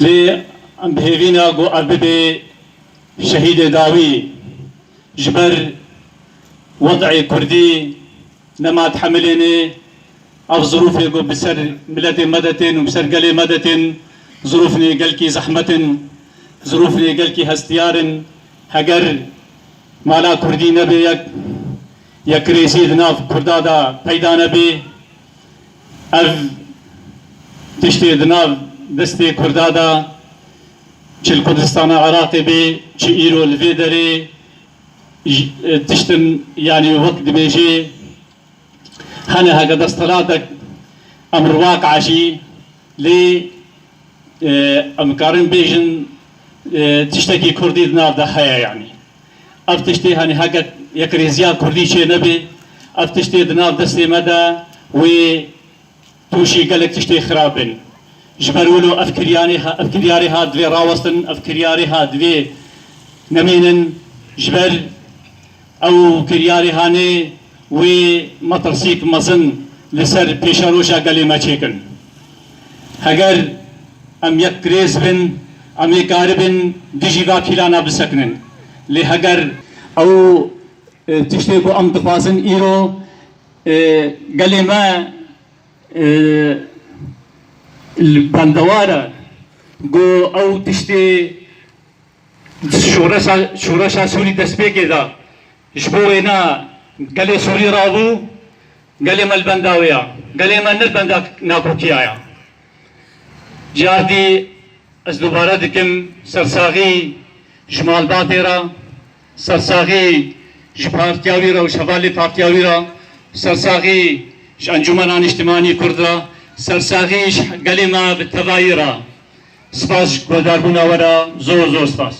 لي ام بهيفينا جو ارببي شهيد داوي جبر وضعي كردي نما تحملني او ظروفي جو بسر ملتي مدتين وبسر قلي مدتين ظروفني قلكي زحمة ظروفني قلكي هستيار هجر مالا كردي نبي يك ريسي دناف كردادا بيدا نبي اف تشتي دناف دستي كردادا چل كردستان عراقي بي چي ايرو الفيدري تشتن يعني وقت بيجي هنا هكذا استراتك امر واقع شي لي امكارن بيجن تشتكي كردي دناف دحيا يعني اف تشتي هاني هكا يكريزيا كردي شي نبي اف تشتي دناف دستي مدى و توشي قالك تشتي خرابن جبرولو افكرياري هاد في راوستن افكرياري هاد في نمينن جبر او كرياري هاني و مطرسيك مزن لسر بيشاروشا قالي ما تشيكن هجر ام يكريز بن ام يقاربن ديجيفا كيلانا بسكنن لهجر او تشتيكو ام تفاسن ايرو قالي ما البندوارة جو او تشتي شورشا سوري دسبيكي دا جبوينا قالي سوري رابو قالي ما البنداوية قالي ما نالبندا ناكوكيايا جاردي از دوباره دكم سرساغي جمال باطيرا سرساغي جبارتياويرا وشفالي بارتياويرا سرساغي انجمنان اجتماعي كردرا سرساغي قالي ما بالتغايرا سپاس گودار بونا ورا زور زور سپاس